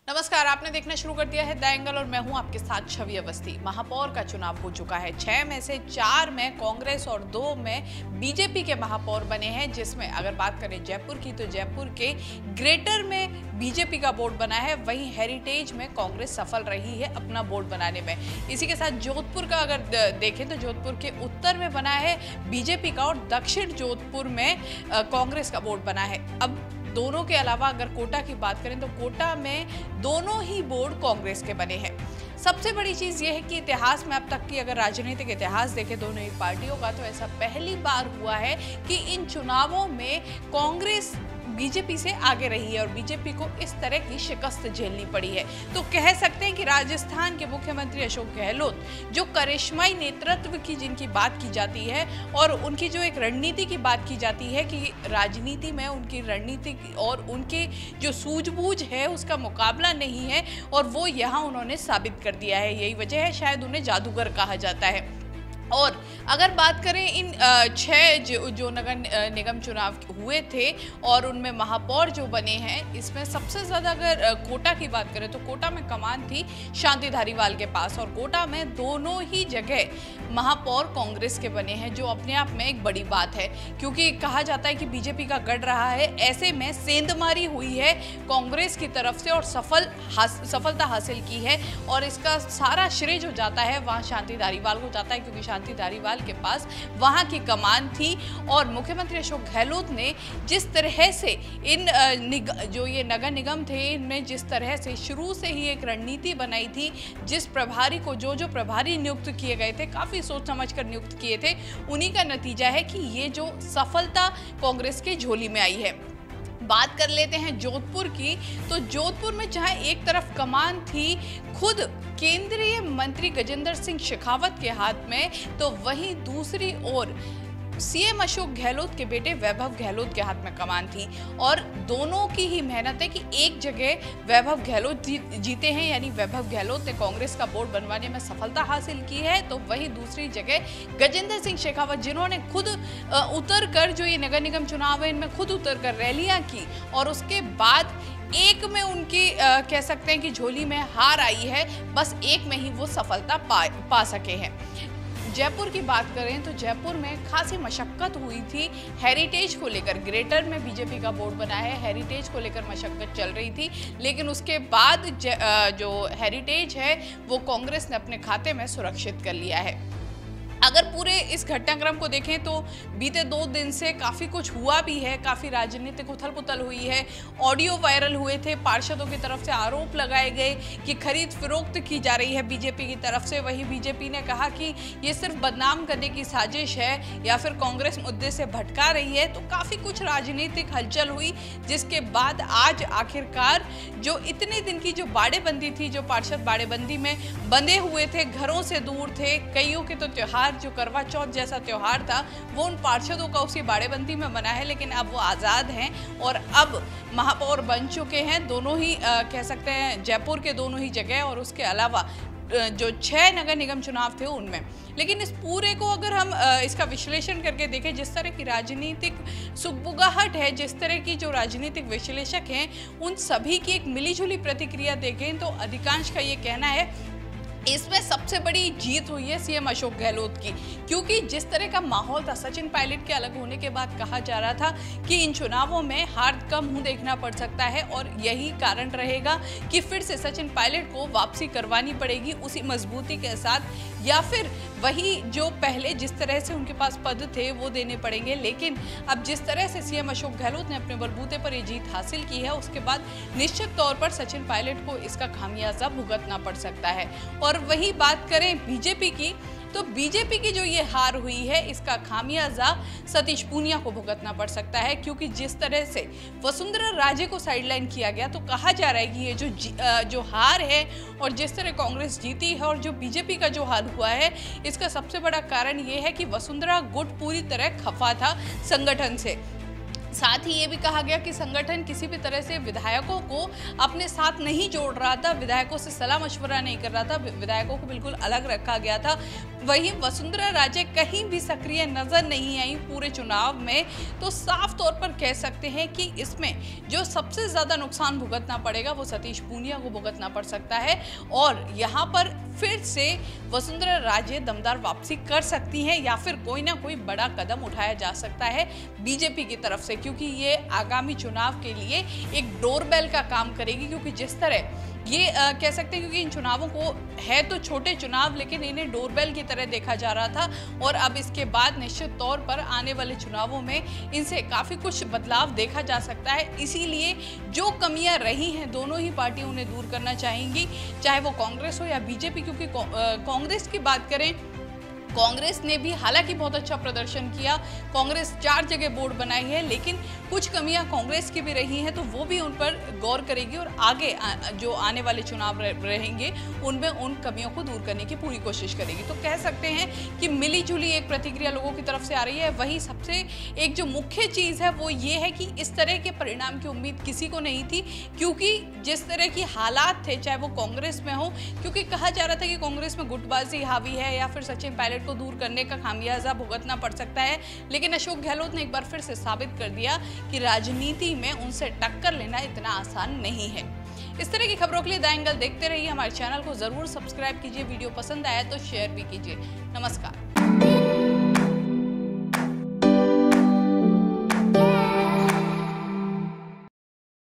नमस्कार, आपने देखना शुरू कर दिया है द एंगल और मैं हूं आपके साथ छवि अवस्थी। महापौर का चुनाव हो चुका है। 6 में से 4 में कांग्रेस और 2 में बीजेपी के महापौर बने हैं, जिसमें अगर बात करें जयपुर की तो जयपुर के ग्रेटर में बीजेपी का बोर्ड बना है, वहीं हेरिटेज में कांग्रेस सफल रही है अपना बोर्ड बनाने में। इसी के साथ जोधपुर का अगर देखें तो जोधपुर के उत्तर में बना है बीजेपी का और दक्षिण जोधपुर में कांग्रेस का बोर्ड बना है। अब दोनों के अलावा अगर कोटा की बात करें तो कोटा में दोनों ही बोर्ड कांग्रेस के बने हैं। सबसे बड़ी चीज यह है कि इतिहास में अब तक की अगर राजनीतिक इतिहास देखें दोनों ही पार्टियों का, तो ऐसा पहली बार हुआ है कि इन चुनावों में कांग्रेस बीजेपी से आगे रही है और बीजेपी को इस तरह की शिकस्त झेलनी पड़ी है। तो कह सकते हैं कि राजस्थान के मुख्यमंत्री अशोक गहलोत, जो करिश्माई नेतृत्व की जिनकी बात की जाती है और उनकी जो एक रणनीति की बात की जाती है कि राजनीति में उनकी रणनीति और उनके जो सूझबूझ है उसका मुकाबला नहीं है, और वो यहाँ उन्होंने साबित कर दिया है। यही वजह है शायद उन्हें जादूगर कहा जाता है। और अगर बात करें इन 6 जो नगर निगम चुनाव हुए थे और उनमें महापौर जो बने हैं, इसमें सबसे ज़्यादा अगर कोटा की बात करें तो कोटा में कमान थी शांति धारीवाल के पास, और कोटा में दोनों ही जगह महापौर कांग्रेस के बने हैं, जो अपने आप में एक बड़ी बात है, क्योंकि कहा जाता है कि बीजेपी का गढ़ रहा है। ऐसे में सेंधमारी हुई है कांग्रेस की तरफ से और सफलता हासिल की है, और इसका सारा श्रेय जो जाता है वहाँ शांति धारीवाल को जाता है, क्योंकि शांति धारीवाल के पास वहां की कमान थी। और मुख्यमंत्री अशोक गहलोत ने जिस तरह से इन जो ये नगर निगम थे, इनमें जिस तरह से शुरू से ही एक रणनीति बनाई थी, जिस प्रभारी को जो प्रभारी नियुक्त किए गए थे काफी सोच समझकर नियुक्त किए थे, उन्हीं का नतीजा है कि ये जो सफलता कांग्रेस के झोली में आई है। बात कर लेते हैं जोधपुर की, तो जोधपुर में जहां एक तरफ कमान थी खुद केंद्रीय मंत्री गजेंद्र सिंह शेखावत के हाथ में, तो वहीं दूसरी ओर सीएम अशोक गहलोत के बेटे वैभव गहलोत के हाथ में कमान थी। और दोनों की ही मेहनत है कि एक जगह वैभव गहलोत जीते हैं, यानी वैभव गहलोत ने कांग्रेस का बोर्ड बनवाने में सफलता हासिल की है, तो वहीं दूसरी जगह गजेंद्र सिंह शेखावत, जिन्होंने खुद उतर कर जो ये नगर निगम चुनाव है इनमें खुद उतर कर रैलियां की और उसके बाद एक में उनकी कह सकते हैं कि झोली में हार आई है, बस एक में ही वो सफलता पा सके हैं। जयपुर की बात करें तो जयपुर में खासी मशक्कत हुई थी हेरिटेज को लेकर। ग्रेटर में बीजेपी का बोर्ड बना है, हेरिटेज को लेकर मशक्कत चल रही थी, लेकिन उसके बाद जो हेरिटेज है वो कांग्रेस ने अपने खाते में सुरक्षित कर लिया है। अगर पूरे इस घटनाक्रम को देखें तो बीते 2 दिन से काफ़ी कुछ हुआ भी है, काफ़ी राजनीतिक उथल पुथल हुई है। ऑडियो वायरल हुए थे, पार्षदों की तरफ से आरोप लगाए गए कि खरीद फरोख्त की जा रही है बीजेपी की तरफ से। वहीं बीजेपी ने कहा कि ये सिर्फ बदनाम करने की साजिश है या फिर कांग्रेस मुद्दे से भटका रही है। तो काफ़ी कुछ राजनीतिक हलचल हुई, जिसके बाद आज आखिरकार जो इतने दिन की जो बाड़ेबंदी थी, जो पार्षद बाड़ेबंदी में बंधे हुए थे, घरों से दूर थे, कईयों के तो त्योहार जो करवा चौथ जैसा त्योहार था वो उन पार्षदों का उसी बाड़ेबंदी में मना है, लेकिन अब वो आज़ाद हैं और अब महापौर बन चुके हैं दोनों ही कह सकते हैं जयपुर के दोनों ही जगह, और उसके अलावा जो 6 नगर निगम चुनाव थे उनमें। लेकिन इस पूरे को अगर हम इसका विश्लेषण करके देखें, जिस तरह की राजनीतिक सुगबुगाहट है, जिस तरह की जो राजनीतिक विश्लेषक हैं उन सभी की एक मिलीजुली प्रतिक्रिया देखें तो अधिकांश का ये कहना है इसमें सबसे बड़ी जीत हुई है सीएम अशोक गहलोत की, क्योंकि जिस तरह का माहौल था सचिन पायलट के अलग होने के बाद कहा जा रहा था कि इन चुनावों में हार का मुंह देखना पड़ सकता है और यही कारण रहेगा कि फिर से सचिन पायलट को वापसी करवानी पड़ेगी उसी मजबूती के साथ, या फिर वही जो पहले जिस तरह से उनके पास पद थे वो देने पड़ेंगे। लेकिन अब जिस तरह से सीएम अशोक गहलोत ने अपने बलबूते पर ये जीत हासिल की है, उसके बाद निश्चित तौर पर सचिन पायलट को इसका खामियाजा भुगतना पड़ सकता है। और वही बात करें बीजेपी की, तो बीजेपी की जो ये हार हुई है इसका खामियाजा सतीश पूनिया को भुगतना पड़ सकता है, क्योंकि जिस तरह से वसुंधरा राजे को साइडलाइन किया गया, तो कहा जा रहा है कि ये जो हार है और जिस तरह कांग्रेस जीती है और जो बीजेपी का जो हाल हुआ है, इसका सबसे बड़ा कारण ये है कि वसुंधरा गुट पूरी तरह खफा था संगठन से। साथ ही ये भी कहा गया कि संगठन किसी भी तरह से विधायकों को अपने साथ नहीं जोड़ रहा था, विधायकों से सलाह मशवरा नहीं कर रहा था, विधायकों को बिल्कुल अलग रखा गया था। वहीं वसुंधरा राजे कहीं भी सक्रिय नजर नहीं आई पूरे चुनाव में। तो साफ तौर पर कह सकते हैं कि इसमें जो सबसे ज्यादा नुकसान भुगतना पड़ेगा वो सतीश पूनिया को भुगतना पड़ सकता है और यहाँ पर फिर से वसुंधरा राजे दमदार वापसी कर सकती हैं या फिर कोई ना कोई बड़ा कदम उठाया जा सकता है बीजेपी की तरफ से, क्योंकि ये आगामी चुनाव के लिए एक डोरबेल का काम करेगी। क्योंकि जिस तरह ये कह सकते हैं, क्योंकि इन चुनावों को है तो छोटे चुनाव लेकिन इन्हें डोरबेल की तरह देखा जा रहा था और अब इसके बाद निश्चित तौर पर आने वाले चुनावों में इनसे काफ़ी कुछ बदलाव देखा जा सकता है। इसीलिए जो कमियां रही हैं दोनों ही पार्टियां उन्हें दूर करना चाहेंगी, चाहे वो कांग्रेस हो या बीजेपी। क्योंकि कांग्रेस की बात करें, कांग्रेस ने भी हालांकि बहुत अच्छा प्रदर्शन किया, कांग्रेस 4 जगह बोर्ड बनाई है, लेकिन कुछ कमियां कांग्रेस की भी रही हैं तो वो भी उन पर गौर करेगी और आगे जो आने वाले चुनाव रहेंगे उनमें उन कमियों को दूर करने की पूरी कोशिश करेगी। तो कह सकते हैं कि मिली जुली एक प्रतिक्रिया लोगों की तरफ से आ रही है। वही सबसे एक जो मुख्य चीज़ है वो ये है कि इस तरह के परिणाम की उम्मीद किसी को नहीं थी, क्योंकि जिस तरह की हालात थे चाहे वो कांग्रेस में हो, क्योंकि कहा जा रहा था कि कांग्रेस में गुटबाजी हावी है या फिर सचिन पायलट को दूर करने का खामियाजा भुगतना पड़ सकता है। लेकिन अशोक गहलोत ने एक बार फिर से साबित कर दिया कि राजनीति में उनसे टक्कर लेना इतना आसान नहीं है। इस तरह की खबरों के लिए द एंगल देखते रहिए। हमारे चैनल को जरूर सब्सक्राइब कीजिए, वीडियो पसंद आया तो शेयर भी कीजिए। नमस्कार।